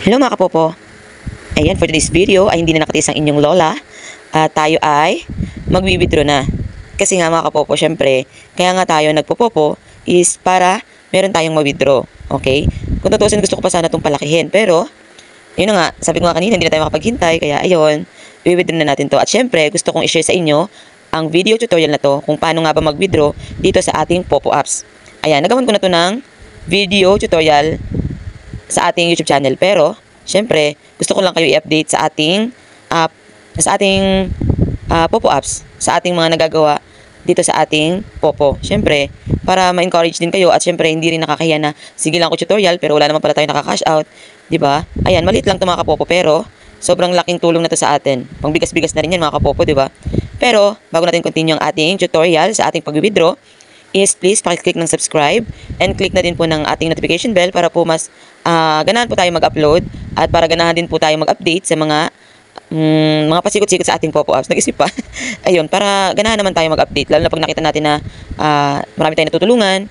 Hello mga kapopo. Ayan, for today's video ay hindi na nakatiis ang inyong lola. Tayo ay magwi-withdraw na. Kasi nga mga kapopo, syempre, kaya nga tayo nagpopopo is para meron tayong ma-withdraw. Okay? Kung tutusin, gusto ko pa sana itong palakihin. Pero, yun na nga, sabi ko nga kanina, hindi na tayo makapaghintay. Kaya ayun, i-withdraw na natin to. At syempre, gusto kong i-share sa inyo ang video tutorial na to kung paano nga ba mag-withdraw dito sa ating Popo apps. Ayan, nagawan ko na to ng video tutorial sa ating YouTube channel. Pero, syempre, gusto ko lang kayo i-update sa ating Popo apps, sa ating mga nagagawa dito sa ating Popo. Syempre, para ma-encourage din kayo at syempre hindi rin nakakahiya na sige lang ko tutorial pero wala naman pala tayo naka-cash out, 'di ba? Ayan, maliit lang 'to mga kapopo pero sobrang laking tulong na 'to sa atin. Pangbigas-bigas na rin 'yan mga kapopo, 'di ba? Pero bago natin continue ang ating tutorial sa ating pag-withdraw, is please pakiclick ng subscribe and click na din po ng ating notification bell para po mas ganahan po tayo mag-upload at para ganahan din po tayo mag-update sa mga pasikot-sikot sa ating Popo apps. Nag-isip pa. Ayun, para ganahan naman tayo mag-update lalo na pag nakita natin na marami tayong natutulungan,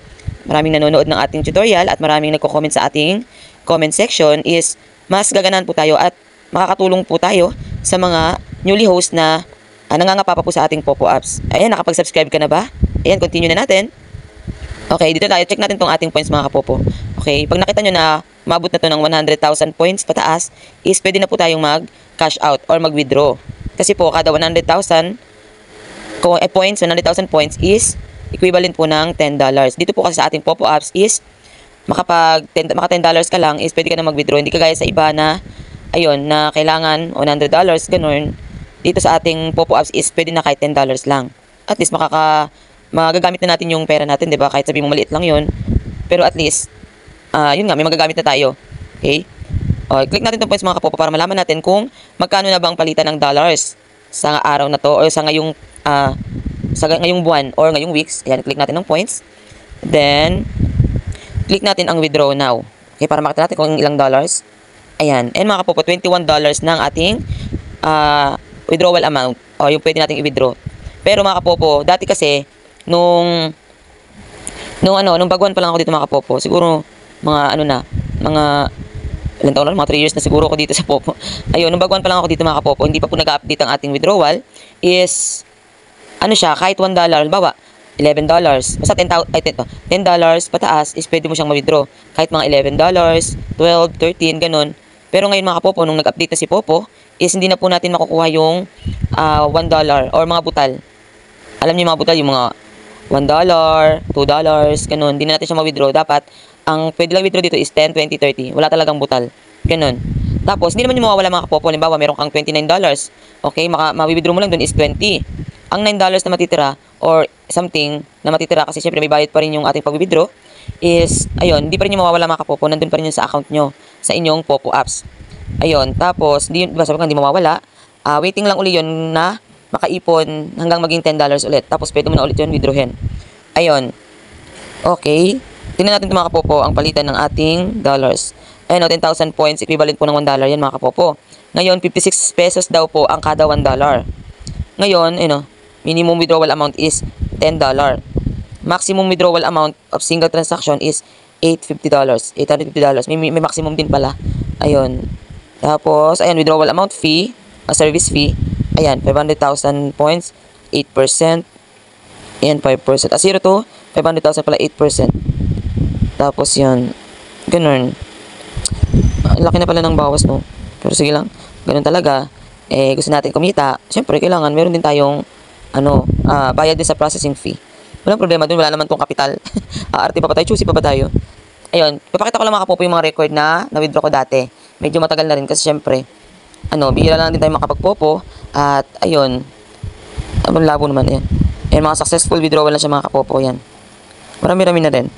maraming nanonood ng ating tutorial at maraming nagko-comment sa ating comment section, is mas gaganahan po tayo at makakatulong po tayo sa mga newly host na nangangapa pa po sa ating Popo apps. Ayan, nakapag-subscribe ka na ba? Ayan, continue na natin. Okay, dito tayo. Check natin tong ating points mga kapopo. Okay, pag nakita nyo na mabot na to ng 100,000 points pataas, is pwede na po tayong mag-cash out or mag-withdraw. Kasi po, kada 100,000 points, 100,000 points is equivalent po ng $10. Dito po kasi sa ating Popo apps is maka $10 ka lang is pwede ka na mag-withdraw. Hindi kagaya sa iba na, ayun, na kailangan $100, ganun. Dito sa ating Popo apps is pwede na kahit $10 lang. At least magagamit na natin yung pera natin, 'di ba? Kahit sabihin mo maliit lang 'yon. Pero at least yun nga, may magagamit na tayo. Okay? Click natin 'tong points mga kapopo para malaman natin kung magkano na bang palitan ng dollars sa araw na to or sa ngayong buwan or ngayong weeks. Ayan, click natin ng points. Then click natin ang withdraw now. Okay, para makita natin kung ilang dollars. Ayan. And mga kapopo, $21 ng ating withdrawal amount o yung pwede nating i-withdraw. Pero mga kapopo, dati kasi nung baguhan pa lang ako dito mga kapopo, siguro mga ilang taon na, mga 3 years na siguro ako dito sa Popo. Ayun, nung baguhan pa lang ako dito mga kapopo, hindi pa po nag-update ang ating withdrawal, is kahit $1, halimbawa $11, basta $10 pataas is pwede mo siyang ma-withdraw. Kahit mga $11, 12, 13, ganun. Pero ngayon mga kapopo, nung nag-update na si Popo, is hindi na po natin makukuha yung $1 or mga butal. Alam niyo yung mga butal, yung mga $1, $2, ganun. Hindi na natin siya ma-withdraw. Dapat, ang pwede lang withdraw dito is 10, 20, 30. Wala talagang butal. Ganun. Tapos, hindi naman yung mawawala mga kapopo. Halimbawa, meron kang $29. Okay, ma-withdraw mo lang dun is 20. Ang $9 na matitira or something na matitira kasi syempre may bayad pa rin yung ating pag-withdraw is, ayun, hindi pa rin yung mawawala mga kapopo. Nandun pa rin yun sa account nyo, sa inyong Popo apps. Ayun, tapos, diba sabi ko hindi mawawala. Waiting lang uli yun na makaipon hanggang maging $10 ulit. Tapos, pwede mo na ulit yun withdrawin. Ayun. Okay. Tingnan natin ito mga kapopo, ang palitan ng ating dollars. Ayun, 10,000 points, equivalent po ng $1 yan mga kapopo. Ngayon, 56 pesos daw po ang kada $1. Ngayon, minimum withdrawal amount is $10. Maximum withdrawal amount of single transaction is $850. May maximum din pala. Ayun. Tapos, ayan, withdrawal amount fee, service fee. Ayan, 500,000 points, 8%. Ayan, 5%. 0 to 500,000 pala, 8%. Tapos yun, ganun. Laki na pala ng bawas, no? Pero sige lang, ganun talaga. Gusto natin kumita. Siyempre, kailangan, meron din tayong, bayad din sa processing fee. Walang problema dun, wala naman tong kapital. Arte pa ba tayo? Choosy pa ba tayo? Ayun, papakita ko lang mga kapopo yung mga record na na-withdraw ko dati. Medyo matagal na rin kasi siyempre, bihira lang din tayo makapag-popo. At, ayun, labo naman yan. Ayan, mga successful withdrawal na siya mga kapopo, yan. Marami-rami na rin.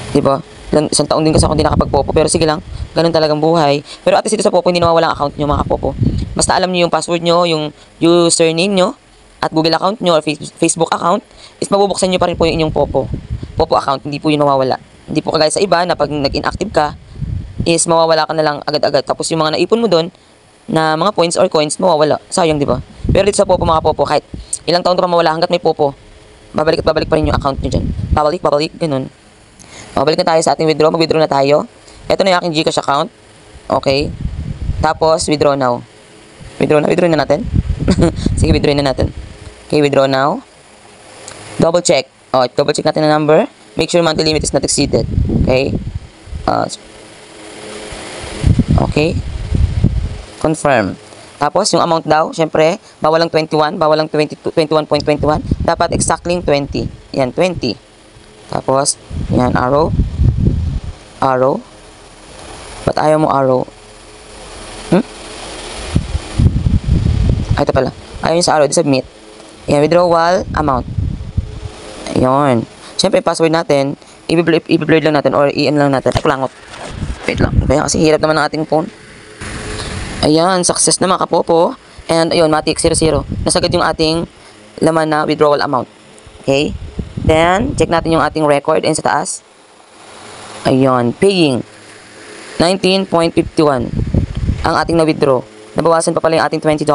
Diba? Isang taon din kasi ako hindi nakapag-popo. Pero sige lang, ganun talagang buhay. Pero at least dito sa Popo, hindi nawawala ang account nyo mga kapopo. Basta alam nyo yung password nyo, yung username nyo, at Google account nyo or Facebook account, is mabubuksan nyo pa rin po yung inyong Popo account. Hindi po yun nawawala. Hindi po kagaya sa iba na pag nag-inactive ka, is mawawala ka na lang agad-agad. Tapos yung mga naipon mo doon, na mga points or coins, mawawala. Sayang, di ba? Pero dito sa Popo mga Popo, kahit ilang taon pa mawala hanggat may Popo, babalik at babalik pa rin yung account nyo dyan. Babalik, ganun. Balik na tayo sa ating withdraw. Mag-withdraw na tayo. Ito na yung aking GCash account. Okay. Tapos, withdraw now. Withdraw na natin. Sige, withdraw na natin. Okay, withdraw now. Double check. Double check natin ang number. Make sure monthly limit is not exceeded. Okay. Okay. Confirm. Tapos, yung amount daw, syempre, bawal lang 21, bawal lang 22, 21.21. Dapat exactly 20. Yan, 20. Tapos, yan, arrow. Arrow. Ba't ayaw mo arrow? Ito pala. Ayaw nyo sa arrow, submit. Yan, withdrawal amount. Ayun. Siyempre, password natin, i-blur lang natin or i-in lang natin. Ay, kulangot. Wait lang. Kaya kasi hirap naman ang ating phone. Ayan, success na mga kapopo. And ayun, Matic 00. Nasagad yung ating laman na withdrawal amount. Okay? Then, check natin yung ating record. And sa taas. Ayun, paying. 19.51 ang ating na-withdraw. Nabawasan pa pala yung ating $20.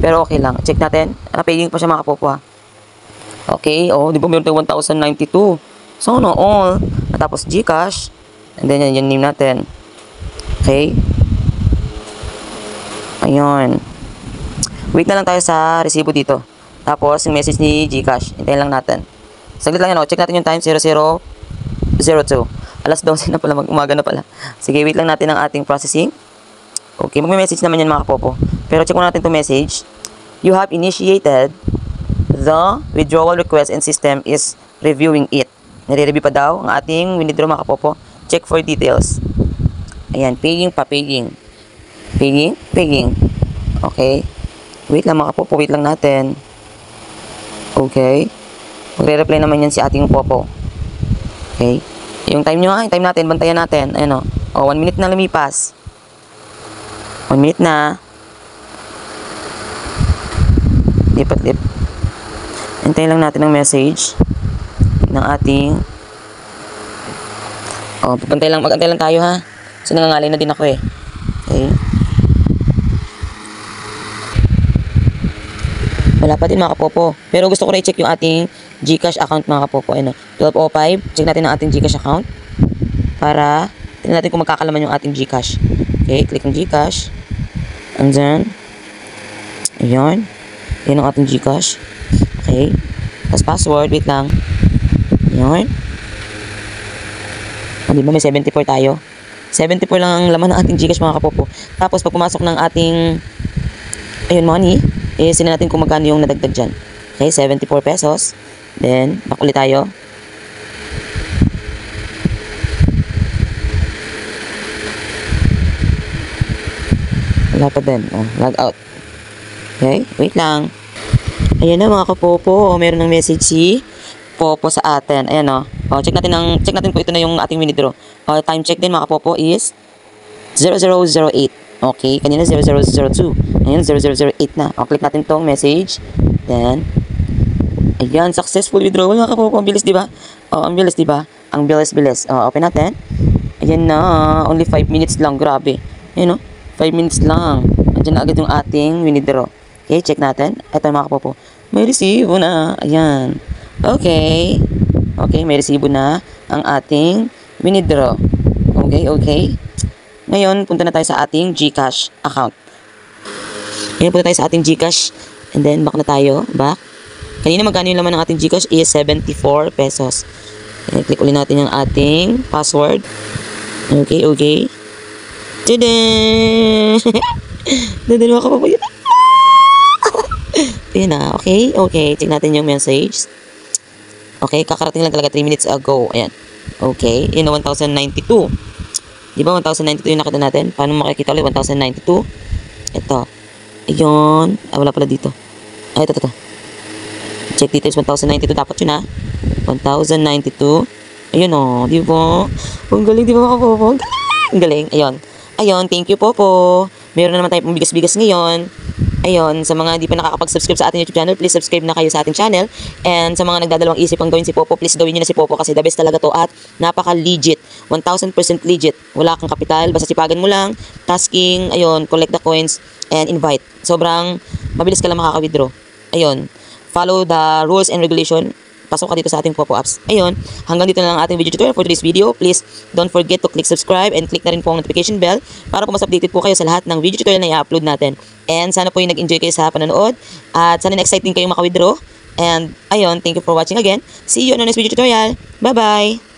Pero okay lang. Check natin. Paying pa siya mga kapopo ha. Okay, di ba meron tayong 1,092. Sana all. Tapos GCash. And then yan name natin. Okay. Ayun. Wait na lang tayo sa resibo dito. Tapos yung message ni GCash. Hintayin lang natin. Saglit lang yan Check natin yung time 00:02. Alas 12 na pala, umaga na pala. Sige, wait lang natin ang ating processing. Okay, magme-message naman yan mga kapopo. Pero check muna natin itong message. You have initiated the withdrawal request and system is reviewing it. Nire-review pa daw ang ating withdraw mga kapopo. Check for details. Ayan, paying pa, paying. Paying. Okay. Wait lang mga kapopo, wait lang natin. Okay. Magre-reply naman yan si ating popo. Okay. Yung time nyo yung time natin, bantayan natin. Ayan 1 minute na lumipas. 1 minute na. Lipat. Hintayin lang natin ang message ng ating magantay lang tayo ha. Kasi nangangalay na din ako eh. Okay. Wala pa din mga kapopo. Pero gusto ko na i-check yung ating GCash account mga kapopo. 12:05. Check natin ang ating GCash account. Para tingnan natin kung magkakalaman yung ating GCash. Okay, click ang GCash. And then, ayan. Yan ang ating GCash. Okay. Tapos password, wait lang. Ayan. Diba may 74 tayo? 74 lang ang laman ng ating GCash mga kapopo. Tapos pag pumasok ng ating money, sinin natin kung magkano yung nadagdag dyan. Okay, 74 pesos. Then, back ulit tayo. Wala pa din. Log out. Okay, wait lang. Ayan na mga kapopo. Meron ng message si Popo sa atin. Ayan check natin po ito na yung ating withdraw. Time check din mga kapopo is 0008. Okay, kanina 0002. Ngayon 0008 na. Click natin tong message. Then, ayan, successful withdrawal mga kapopo. Ang bilis, di ba? Ang bilis, di ba? Ang bilis. Open natin. Ayan na. Only 5 minutes lang. Grabe. Ayan 5 minutes lang. Andiyan na agad yung ating withdraw. Okay, check natin. Ito mga kapopo. May resibo na. Ayan. Okay. Okay, may resibo na ang ating withdraw. Okay. Ngayon, punta na tayo sa ating GCash account. Ngayon, punta tayo sa ating GCash. And then, back na tayo. Back. Kanina, magkano yung laman ng ating GCash is 74 pesos. And click ulit natin yung ating password. Okay. Tada! Dadalawa ka pa po yun. Yun na. Okay. Check natin yung message. Okay, kakarating lang talaga 3 minutes ago. Ayan. Okay. Yun na 1,092. Di ba 1,092 yung nakita natin? Paano makikita ulit 1,092? Ito. Ayun. Wala pala dito. Ito. Check details 1,092. Dapat yun 1,092. Ayun di ba? Ang galing, di ba mga kapopo? Ang galing. Ayun. Thank you Popo. Meron na naman tayo pang bigas-bigas ngayon. Ayun, sa mga hindi pa nakakapag-subscribe sa ating YouTube channel, please subscribe na kayo sa ating channel. And sa mga nagdadalawang isip ang gawin si Popo, please gawin nyo na si Popo kasi the best talaga to at napaka-legit. 1,000% legit. Wala kang kapital, basta sipagan mo lang, tasking, ayun, collect the coins, and invite. Sobrang mabilis ka lang makaka-withdraw. Ayun, follow the rules and regulation pasok ka dito sa ating Popo apps. Ayun, hanggang dito na lang ang ating video tutorial for today's video. Please don't forget to click subscribe and click na rin po ang notification bell para po mas updated po kayo sa lahat ng video tutorial na i-upload natin. And sana po yung nag-enjoy kayo sa panonood at sana na-excited kayong maka-withdraw. And ayun, thank you for watching again. See you on the next video tutorial. Bye-bye!